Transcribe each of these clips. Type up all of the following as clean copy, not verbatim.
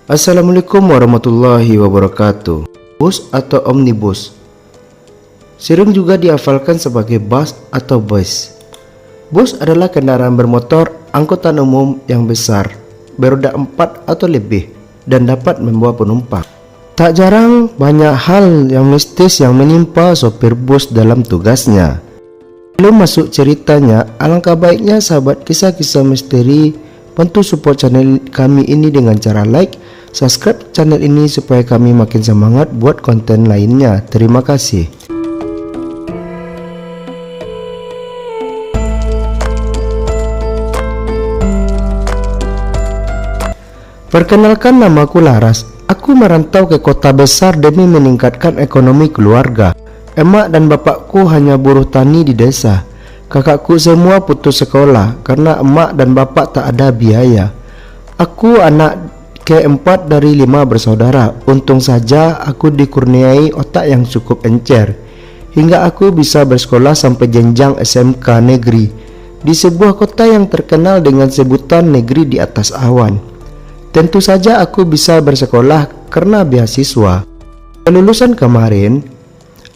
Assalamualaikum warahmatullahi wabarakatuh. Bus atau omnibus sering juga dihafalkan sebagai bus atau bus. Bus adalah kendaraan bermotor angkutan umum yang besar, beroda 4 atau lebih, dan dapat membawa penumpang. Tak jarang banyak hal yang mistis yang menimpa sopir bus dalam tugasnya. Sebelum masuk ceritanya, alangkah baiknya sahabat kisah-kisah misteri bantu support channel kami ini dengan cara like, subscribe channel ini supaya kami makin semangat buat konten lainnya. Terima kasih. Perkenalkan, namaku Laras. Aku merantau ke kota besar demi meningkatkan ekonomi keluarga. Emak dan bapakku hanya buruh tani di desa. Kakakku semua putus sekolah karena emak dan bapak tak ada biaya. Aku anak keempat dari 5 bersaudara. Untung saja aku dikurniai otak yang cukup encer, hingga aku bisa bersekolah sampai jenjang SMK negeri di sebuah kota yang terkenal dengan sebutan negeri di atas awan. Tentu saja aku bisa bersekolah karena beasiswa. Kelulusan kemarin,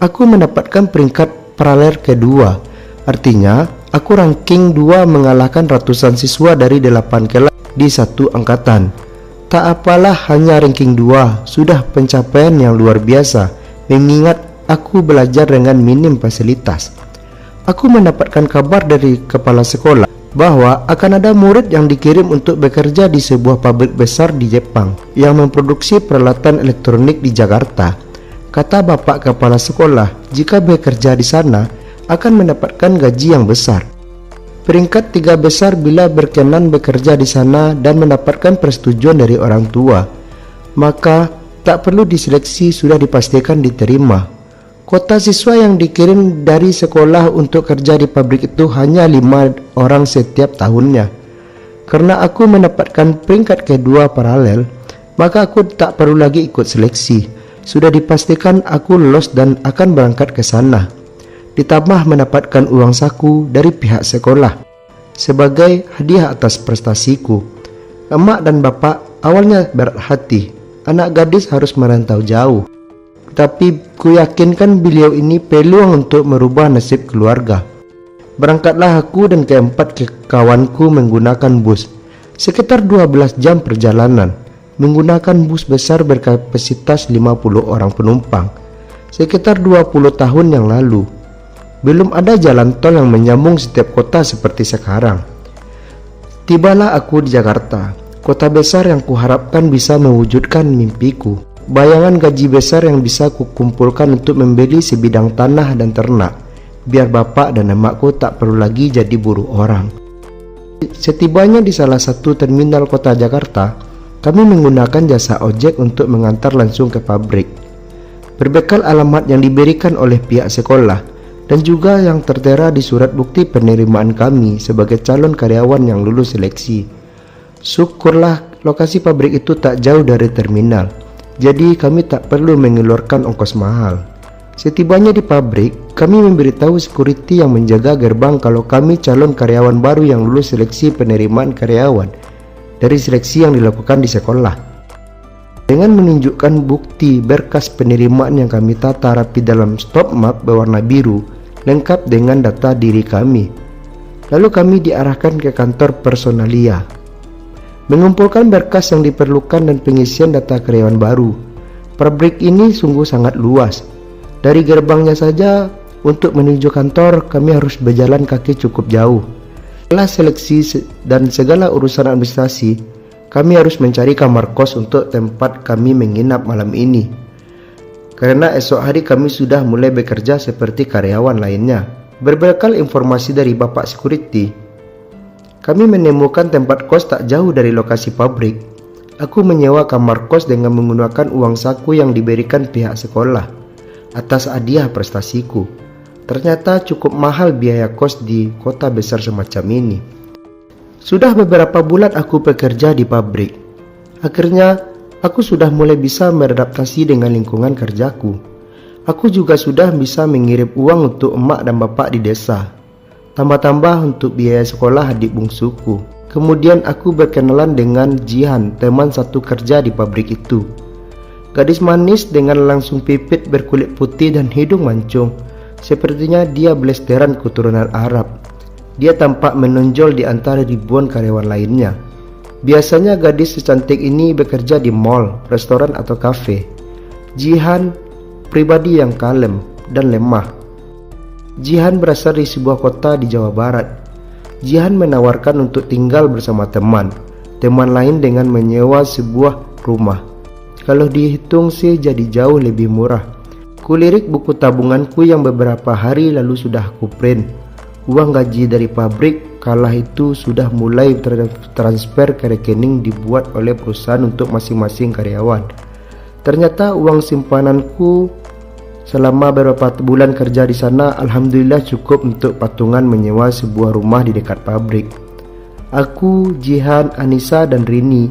aku mendapatkan peringkat paralel kedua. Artinya, aku ranking 2 mengalahkan ratusan siswa dari 8 kelas di satu angkatan. Tak apalah, hanya ranking 2 sudah pencapaian yang luar biasa, mengingat aku belajar dengan minim fasilitas. Aku mendapatkan kabar dari kepala sekolah bahwa akan ada murid yang dikirim untuk bekerja di sebuah pabrik besar di Jepang yang memproduksi peralatan elektronik di Jakarta. Kata bapak kepala sekolah, jika bekerja di sana akan mendapatkan gaji yang besar. Peringkat 3 besar bila berkenan bekerja di sana dan mendapatkan persetujuan dari orang tua. Maka tak perlu diseleksi, sudah dipastikan diterima. Kuota siswa yang dikirim dari sekolah untuk kerja di pabrik itu hanya 5 orang setiap tahunnya. Karena aku mendapatkan peringkat kedua paralel, maka aku tak perlu lagi ikut seleksi. Sudah dipastikan aku lolos dan akan berangkat ke sana. Ditambah mendapatkan uang saku dari pihak sekolah sebagai hadiah atas prestasiku. Emak dan bapak awalnya berat hati, anak gadis harus merantau jauh. Tapi ku yakinkan beliau ini peluang untuk merubah nasib keluarga. Berangkatlah aku dan keempat kawanku menggunakan bus. Sekitar 12 jam perjalanan, menggunakan bus besar berkapasitas 50 orang penumpang. Sekitar 20 tahun yang lalu, belum ada jalan tol yang menyambung setiap kota seperti sekarang. Tibalah aku di Jakarta, kota besar yang kuharapkan bisa mewujudkan mimpiku. Bayangan gaji besar yang bisa kukumpulkan untuk membeli sebidang tanah dan ternak, biar bapak dan emakku tak perlu lagi jadi buruh orang. Setibanya di salah satu terminal kota Jakarta, kami menggunakan jasa ojek untuk mengantar langsung ke pabrik. Berbekal alamat yang diberikan oleh pihak sekolah dan juga yang tertera di surat bukti penerimaan kami sebagai calon karyawan yang lulus seleksi. Syukurlah lokasi pabrik itu tak jauh dari terminal, jadi kami tak perlu mengeluarkan ongkos mahal. Setibanya di pabrik, kami memberitahu security yang menjaga gerbang kalau kami calon karyawan baru yang lulus seleksi penerimaan karyawan dari seleksi yang dilakukan di sekolah. Dengan menunjukkan bukti berkas penerimaan yang kami tata rapi dalam stop map berwarna biru, lengkap dengan data diri kami. Lalu kami diarahkan ke kantor personalia, mengumpulkan berkas yang diperlukan dan pengisian data karyawan baru. Pabrik ini sungguh sangat luas. Dari gerbangnya saja untuk menuju kantor kami harus berjalan kaki cukup jauh. Setelah seleksi dan segala urusan administrasi, kami harus mencari kamar kos untuk tempat kami menginap malam ini. Karena esok hari kami sudah mulai bekerja seperti karyawan lainnya. Berbekal informasi dari bapak security, kami menemukan tempat kos tak jauh dari lokasi pabrik. Aku menyewa kamar kos dengan menggunakan uang saku yang diberikan pihak sekolah atas hadiah prestasiku. Ternyata cukup mahal biaya kos di kota besar semacam ini. Sudah beberapa bulan aku bekerja di pabrik. Akhirnya aku sudah mulai bisa beradaptasi dengan lingkungan kerjaku. Aku juga sudah bisa mengirim uang untuk emak dan bapak di desa. Tambah-tambah untuk biaya sekolah adik bungsuku. Kemudian aku berkenalan dengan Jihan, teman satu kerja di pabrik itu. Gadis manis dengan langsung pipit berkulit putih dan hidung mancung. Sepertinya dia blasteran keturunan Arab. Dia tampak menonjol di antara ribuan karyawan lainnya. Biasanya gadis secantik ini bekerja di mall, restoran atau kafe. Jihan pribadi yang kalem dan lemah. Jihan berasal dari sebuah kota di Jawa Barat. Jihan menawarkan untuk tinggal bersama teman lain dengan menyewa sebuah rumah. Kalau dihitung sih jadi jauh lebih murah. Kulirik buku tabunganku yang beberapa hari lalu sudah aku print. Uang gaji dari pabrik kala itu sudah mulai transfer ke rekening dibuat oleh perusahaan untuk masing-masing karyawan. Ternyata uang simpananku selama beberapa bulan kerja di sana alhamdulillah cukup untuk patungan menyewa sebuah rumah di dekat pabrik. Aku, Jihan, Anissa, dan Rini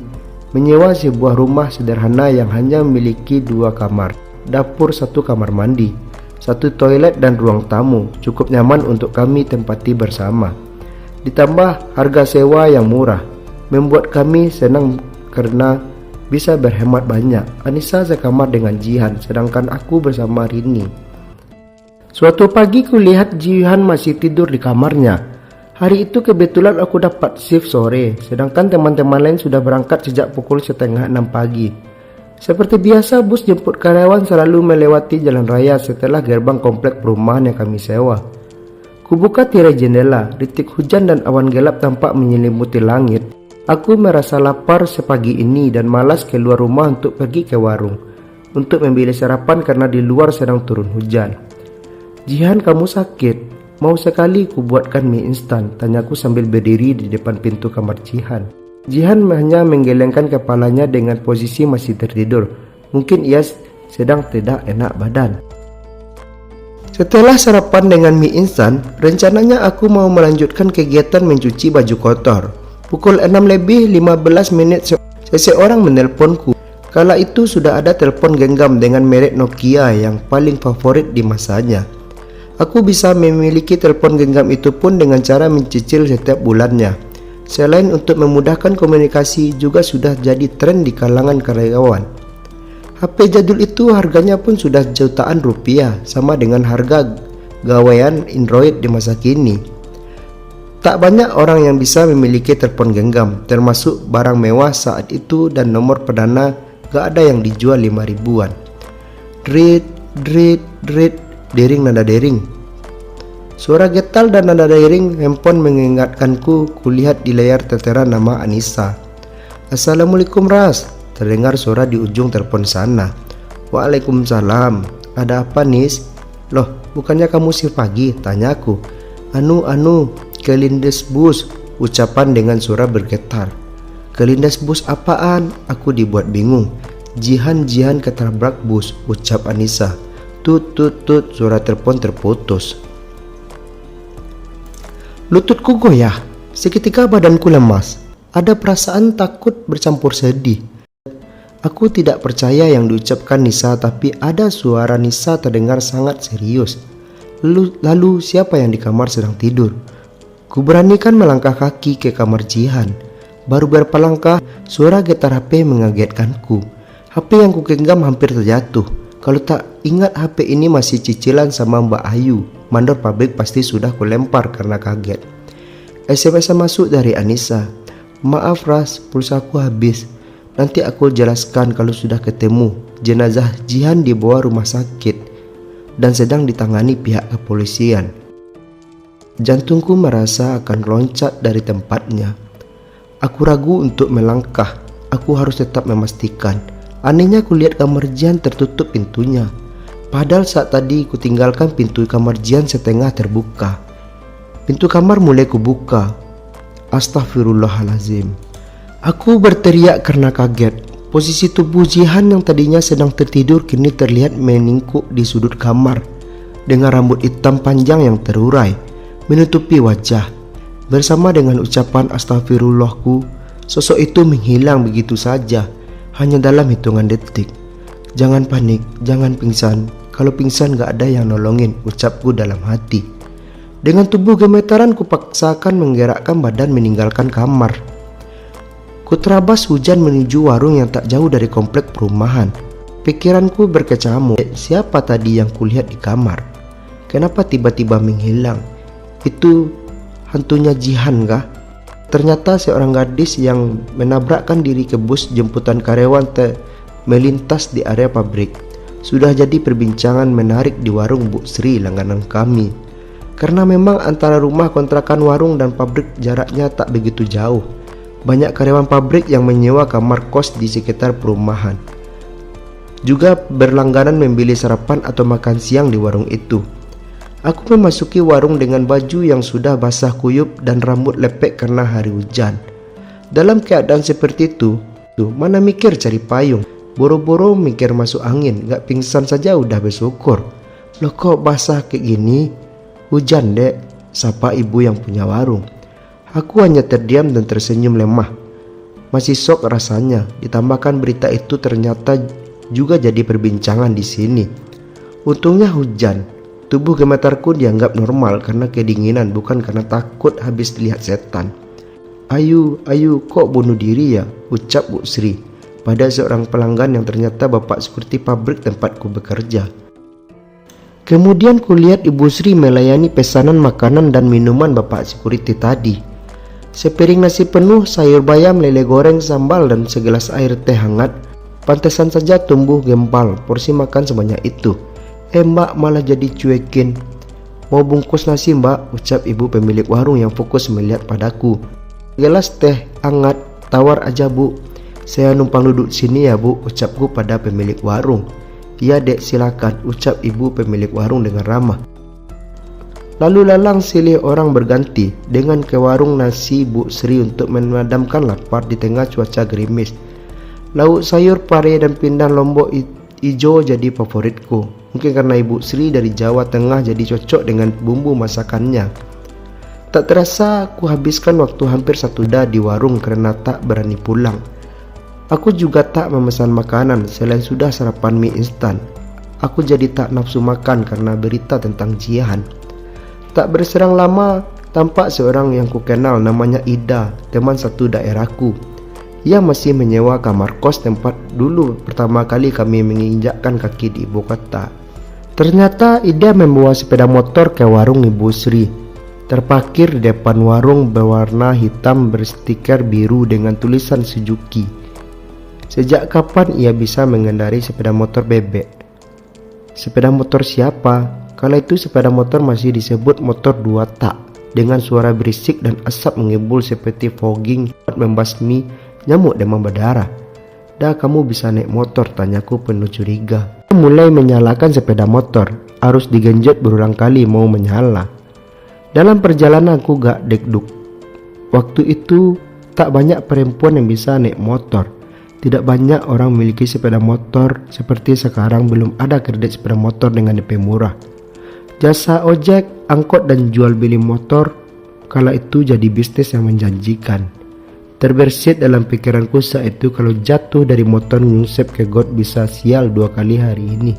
menyewa sebuah rumah sederhana yang hanya memiliki 2 kamar, dapur, 1 kamar mandi, 1 toilet dan ruang tamu. Cukup nyaman untuk kami tempati bersama. Ditambah harga sewa yang murah membuat kami senang karena bisa berhemat banyak. Anissa sekamar dengan Jihan, sedangkan aku bersama Rini. Suatu pagi kulihat Jihan masih tidur di kamarnya. Hari itu kebetulan aku dapat shift sore, sedangkan teman-teman lain sudah berangkat sejak pukul 5:30 pagi. Seperti biasa, bus jemput karyawan selalu melewati jalan raya setelah gerbang komplek perumahan yang kami sewa. Kubuka tirai jendela, rintik hujan dan awan gelap tampak menyelimuti langit. Aku merasa lapar sepagi ini dan malas keluar rumah untuk pergi ke warung untuk membeli sarapan karena di luar sedang turun hujan. Jihan, kamu sakit? Mau sekali kubuatkan mie instan? Tanyaku sambil berdiri di depan pintu kamar Jihan. Jihan hanya menggelengkan kepalanya dengan posisi masih tertidur. Mungkin ia sedang tidak enak badan. Setelah sarapan dengan mie instan, rencananya aku mau melanjutkan kegiatan mencuci baju kotor. Pukul 6:15 seseorang menelponku. Kala itu sudah ada telepon genggam dengan merek Nokia yang paling favorit di masanya. Aku bisa memiliki telepon genggam itu pun dengan cara mencicil setiap bulannya. Selain untuk memudahkan komunikasi, juga sudah jadi tren di kalangan karyawan. HP jadul itu harganya pun sudah jutaan rupiah, sama dengan harga gawaian Android di masa kini. Tak banyak orang yang bisa memiliki telepon genggam, termasuk barang mewah saat itu, dan nomor perdana gak ada yang dijual 5 ribuan. Drit, drit, drit, dering nada dering. Suara getal dan nada dering handphone mengingatkanku. Kulihat di layar tertera nama Anissa. Assalamualaikum Ras, terdengar suara di ujung telepon sana. Waalaikumsalam. Ada apa Nis? Loh, bukannya kamu shift pagi? Tanyaku. Anu, kelindes bus, ucapan dengan suara bergetar. Kelindes bus apaan? Aku dibuat bingung. Jihan ketabrak bus, ucap Anissa. Tut, suara telepon terputus. Lututku goyah, seketika badanku lemas. Ada perasaan takut bercampur sedih. Aku tidak percaya yang diucapkan Nisa, tapi ada suara Nisa terdengar sangat serius. Lalu siapa yang di kamar sedang tidur? Kuberanikan melangkah kaki ke kamar Jihan. Baru beberapa langkah, suara getar HP mengagetkanku. HP yang kugenggam hampir terjatuh. Kalau tak ingat HP ini masih cicilan sama Mbak Ayu, mandor pabrik, pasti sudah kulempar karena kaget. SMS masuk dari Anissa. Maaf Ras, pulsaku habis. Nanti aku jelaskan kalau sudah ketemu. Jenazah Jihan dibawa rumah sakit dan sedang ditangani pihak kepolisian. Jantungku merasa akan loncat dari tempatnya. Aku ragu untuk melangkah. Aku harus tetap memastikan. Anehnya kulihat kamar Jihan tertutup pintunya. Padahal saat tadi kutinggalkan pintu kamar Jihan setengah terbuka. Pintu kamar mulai kubuka. Astaghfirullahalazim. Aku berteriak karena kaget. Posisi tubuh Jihan yang tadinya sedang tertidur kini terlihat meningkuk di sudut kamar dengan rambut hitam panjang yang terurai menutupi wajah. Bersama dengan ucapan astagfirullahku, sosok itu menghilang begitu saja, hanya dalam hitungan detik. Jangan panik, jangan pingsan. Kalau pingsan gak ada yang nolongin, ucapku dalam hati. Dengan tubuh gemetaran kupaksakan menggerakkan badan meninggalkan kamar. Kuterabas hujan menuju warung yang tak jauh dari komplek perumahan. Pikiranku berkecamuk, siapa tadi yang kulihat di kamar? Kenapa tiba-tiba menghilang? Itu hantunya Jihan kah? Ternyata seorang gadis yang menabrakkan diri ke bus jemputan karyawan melintas di area pabrik. Sudah jadi perbincangan menarik di warung Bu Sri langganan kami. Karena memang antara rumah kontrakan warung dan pabrik jaraknya tak begitu jauh. Banyak karyawan pabrik yang menyewa kamar kos di sekitar perumahan. Juga berlangganan membeli sarapan atau makan siang di warung itu. Aku memasuki warung dengan baju yang sudah basah kuyup dan rambut lepek karena hari hujan. Dalam keadaan seperti itu, mana mikir cari payung. Boro-boro mikir masuk angin, gak pingsan saja udah bersyukur. Loh kok basah kayak gini? Hujan dek, sapa ibu yang punya warung. Aku hanya terdiam dan tersenyum lemah. Masih sok rasanya, ditambahkan berita itu ternyata juga jadi perbincangan di sini. Untungnya hujan. Tubuh gemetarku dianggap normal karena kedinginan, bukan karena takut habis lihat setan. Ayu, kok bunuh diri ya? Ucap Bu Sri pada seorang pelanggan yang ternyata bapak sekuriti pabrik tempatku bekerja. Kemudian kulihat Ibu Sri melayani pesanan makanan dan minuman bapak sekuriti tadi. Sepiring nasi penuh, sayur bayam, lele goreng, sambal, dan segelas air teh hangat. Pantesan saja tumbuh gempal, porsi makan sebanyak itu. Mbak malah jadi cuekin. Mau bungkus nasi mbak, ucap ibu pemilik warung yang fokus melihat padaku. Gelas teh hangat, tawar aja bu. Saya numpang duduk sini ya bu, ucapku pada pemilik warung. Iya dek silakan, ucap ibu pemilik warung dengan ramah. Lalu lalang silih orang berganti dengan ke warung nasi Bu Sri untuk memadamkan lapar di tengah cuaca gerimis. Lauk sayur pare dan pindang lombok ijo jadi favoritku. Mungkin karena Ibu Sri dari Jawa Tengah jadi cocok dengan bumbu masakannya. Tak terasa aku habiskan waktu hampir 1 dah di warung karena tak berani pulang. Aku juga tak memesan makanan selain sudah sarapan mie instan. Aku jadi tak nafsu makan karena berita tentang Jihan. Tak berserang lama, tampak seorang yang kukenal namanya Ida, teman satu daerahku. Ia masih menyewa kamar kos tempat dulu pertama kali kami menginjakkan kaki di ibu kota. Ternyata Ida membawa sepeda motor ke warung Ibu Sri. Terparkir di depan warung berwarna hitam berstiker biru dengan tulisan Suzuki. Sejak kapan ia bisa mengendarai sepeda motor bebek? Sepeda motor siapa? Kala itu sepeda motor masih disebut motor 2 tak, dengan suara berisik dan asap mengembul seperti fogging membasmi nyamuk demam berdarah. Dah kamu bisa naik motor? Tanyaku penuh curiga. Mulai menyalakan sepeda motor, harus digenjot berulang kali mau menyala. Dalam perjalanan aku gak dekduk. Waktu itu tak banyak perempuan yang bisa naik motor. Tidak banyak orang memiliki sepeda motor seperti sekarang. Belum ada kredit sepeda motor dengan DP murah. Jasa ojek, angkot dan jual beli motor kala itu jadi bisnis yang menjanjikan. Terbersit dalam pikiranku saat itu kalau jatuh dari motor nyungsep ke got bisa sial 2 kali hari ini.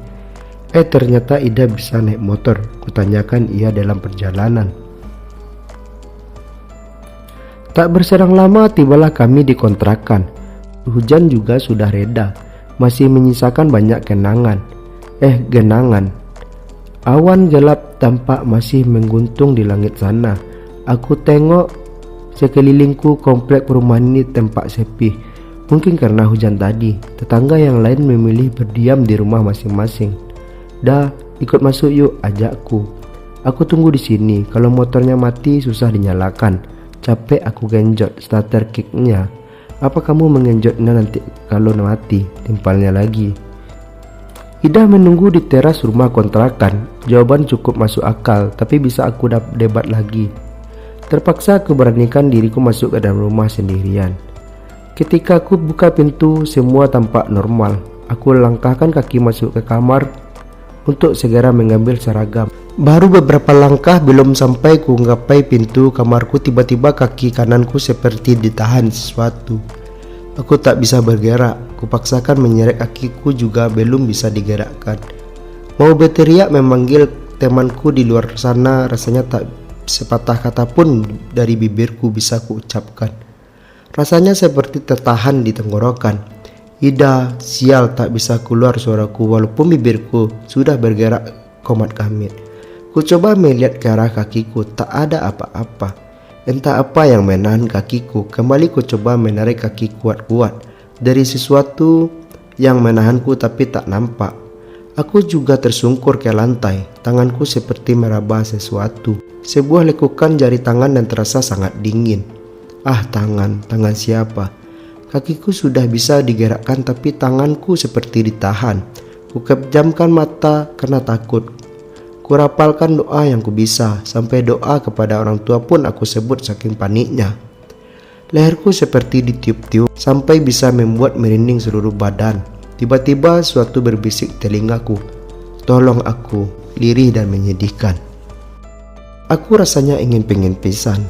Ternyata Ida bisa naik motor, kutanyakan ia dalam perjalanan. Tak berserang lama tibalah kami di kontrakan. Hujan juga sudah reda, masih menyisakan banyak genangan. Awan gelap tampak masih mengguntung di langit sana. Aku tengok sekelilingku, komplek perumahan ini tampak sepi. Mungkin karena hujan tadi. Tetangga yang lain memilih berdiam di rumah masing-masing. Dah, ikut masuk yuk, ajakku. Aku tunggu di sini. Kalau motornya mati susah dinyalakan. Capek aku genjot starter kicknya. Apa kamu mengenjotnya nanti kalau mati? Timpalnya lagi. Ida menunggu di teras rumah kontrakan. Jawaban cukup masuk akal, tapi bisa aku debat lagi. Terpaksa aku beranikan diriku masuk ke dalam rumah sendirian. Ketika aku buka pintu, semua tampak normal. Aku langkahkan kaki masuk ke kamar untuk segera mengambil seragam. Baru beberapa langkah belum sampai ku menggapai pintu kamarku, tiba-tiba kaki kananku seperti ditahan sesuatu. Aku tak bisa bergerak. Kupaksakan menyeret kakiku juga belum bisa digerakkan. Mau berteriak memanggil temanku di luar sana rasanya tak sepatah kata pun dari bibirku bisa kuucapkan. Rasanya seperti tertahan di tenggorokan. Ida, sial, tak bisa keluar suaraku walaupun bibirku sudah bergerak komat kamit. Ku coba melihat ke arah kakiku, tak ada apa-apa. Entah apa yang menahan kakiku. Kembali ku coba menarik kaki kuat-kuat dari sesuatu yang menahanku tapi tak nampak. Aku juga tersungkur ke lantai. Tanganku seperti meraba sesuatu. Sebuah lekukan jari tangan dan terasa sangat dingin. Ah, tangan siapa? Kakiku sudah bisa digerakkan tapi tanganku seperti ditahan. Ku kejamkan mata karena takut. Kurapalkan doa yang ku bisa. Sampai doa kepada orang tua pun aku sebut saking paniknya. Leherku seperti ditiup-tiup sampai bisa membuat merinding seluruh badan. Tiba-tiba suatu berbisik telingaku. Tolong aku, lirih dan menyedihkan. Aku rasanya pengen pisan.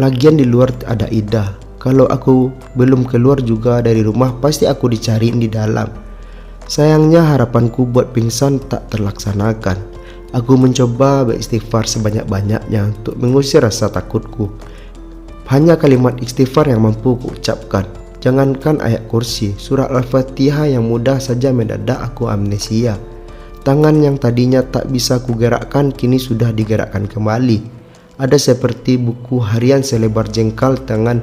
Lagian di luar ada Ida. Kalau aku belum keluar juga dari rumah pasti aku dicariin di dalam. Sayangnya harapanku buat pingsan tak terlaksanakan. Aku mencoba beristighfar sebanyak-banyaknya untuk mengusir rasa takutku. Hanya kalimat istighfar yang mampu kuucapkan. Jangankan ayat kursi, surat Al-Fatihah yang mudah saja mendadak aku amnesia. Tangan yang tadinya tak bisa kugerakkan kini sudah digerakkan kembali. Ada seperti buku harian selebar jengkal tangan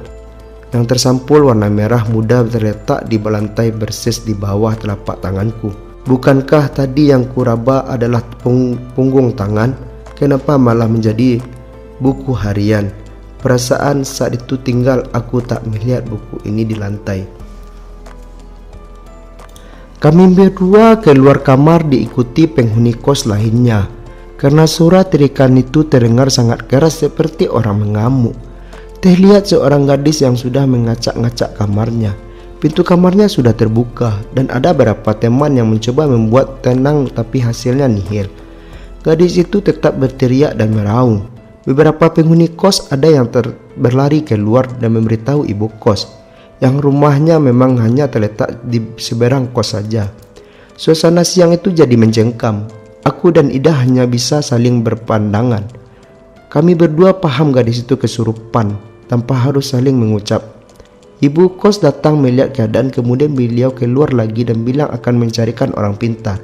yang tersampul warna merah muda terletak di lantai persis di bawah telapak tanganku. Bukankah tadi yang kuraba adalah punggung tangan? Kenapa malah menjadi buku harian? Perasaan saat itu tinggal aku tak melihat buku ini di lantai. Kami berdua keluar kamar diikuti penghuni kos lainnya. Karena suara teriakan itu terdengar sangat keras seperti orang mengamuk. Terlihat seorang gadis yang sudah mengacak-ngacak kamarnya. Pintu kamarnya sudah terbuka dan ada beberapa teman yang mencoba membuat tenang tapi hasilnya nihil. Gadis itu tetap berteriak dan meraung. Beberapa penghuni kos ada yang berlari keluar dan memberitahu ibu kos yang rumahnya memang hanya terletak di seberang kos saja. Suasana siang itu jadi mencengkam. Aku dan Ida hanya bisa saling berpandangan. Kami berdua paham gadis itu kesurupan tanpa harus saling mengucap. Ibu kos datang melihat keadaan kemudian beliau keluar lagi dan bilang akan mencarikan orang pintar.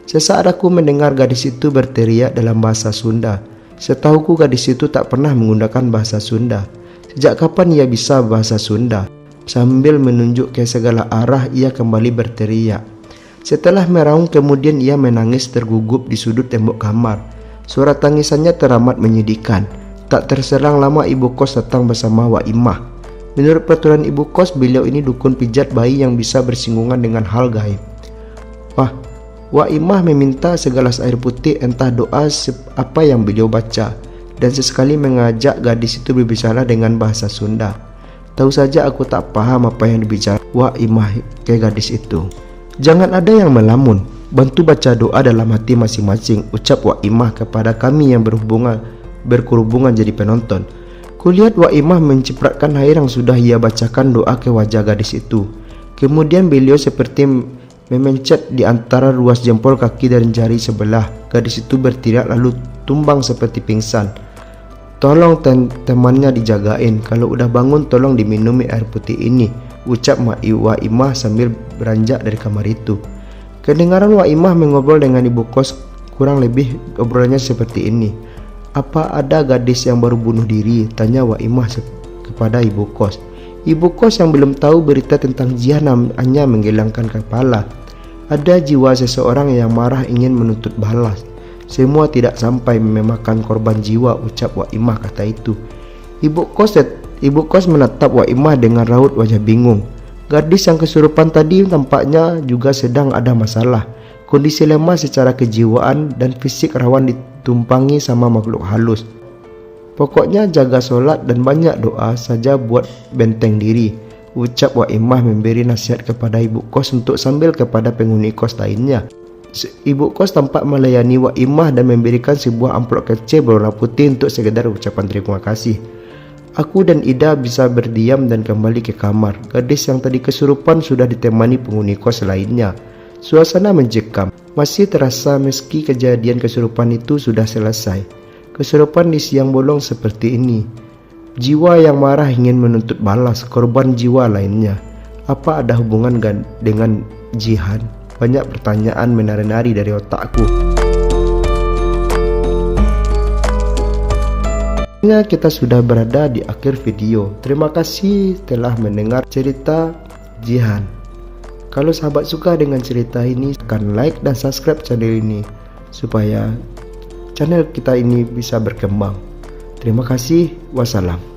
Sesaat aku mendengar gadis itu berteriak dalam bahasa Sunda. Setahuku gadis itu tak pernah menggunakan bahasa Sunda. Sejak kapan ia bisa bahasa Sunda? Sambil menunjuk ke segala arah ia kembali berteriak. Setelah meraung kemudian ia menangis tergugup di sudut tembok kamar. Suara tangisannya teramat menyedihkan. Tak terselang lama ibu kos datang bersama Wak Imah. Menurut peraturan ibu kos, beliau ini dukun pijat bayi yang bisa bersinggungan dengan hal gaib. Wak Imah meminta segelas air putih, entah doa apa yang beliau baca, dan sesekali mengajak gadis itu berbicara dengan bahasa Sunda. Tahu saja aku tak paham apa yang dibicara Wak Imah ke gadis itu. Jangan ada yang melamun, bantu baca doa dalam hati masing-masing, ucap Wak Imah kepada kami yang berkerubungan jadi penonton. Kulihat Wak Imah mencipratkan air yang sudah ia bacakan doa ke wajah gadis itu. Kemudian beliau seperti memencet di antara ruas jempol kaki dan jari sebelah. Gadis itu berteriak lalu tumbang seperti pingsan. Tolong temannya dijagain, kalau udah bangun tolong diminumi air putih ini, ucap Wak Imah sambil beranjak dari kamar itu. Kedengaran Wak Imah mengobrol dengan ibu kos, kurang lebih obrolannya seperti ini. Apa ada gadis yang baru bunuh diri? Tanya Wak Imah kepada ibu kos. Ibu kos yang belum tahu berita tentang Jihan hanya menggelengkan kepala. Ada jiwa seseorang yang marah ingin menuntut balas. Semua tidak sampai memakan korban jiwa, ucap Wak Imah kata itu. Ibu kos menatap Wak Imah dengan raut wajah bingung. Gadis yang kesurupan tadi tampaknya juga sedang ada masalah. Kondisi lemah secara kejiwaan dan fisik rawan ditumpangi sama makhluk halus. Pokoknya jaga solat dan banyak doa saja buat benteng diri, ucap Wak Imah memberi nasihat kepada ibu kos untuk sambil kepada penghuni kos lainnya. Ibu kos tampak melayani Wak Imah dan memberikan sebuah amplop kecil berwarna putih untuk sekedar ucapan terima kasih. Aku dan Ida bisa berdiam dan kembali ke kamar. Gadis yang tadi kesurupan sudah ditemani penghuni kos lainnya. Suasana mencekam masih terasa meski kejadian kesurupan itu sudah selesai. Kesurupan di siang bolong seperti ini. Jiwa yang marah ingin menuntut balas korban jiwa lainnya. Apa ada hubungan dengan jihad? Banyak pertanyaan menari-nari dari otakku. Hingga kita sudah berada di akhir video. Terima kasih telah mendengar cerita Jihan. Kalau sahabat suka dengan cerita ini, tekan like dan subscribe channel ini supaya channel kita ini bisa berkembang. Terima kasih. Wassalam.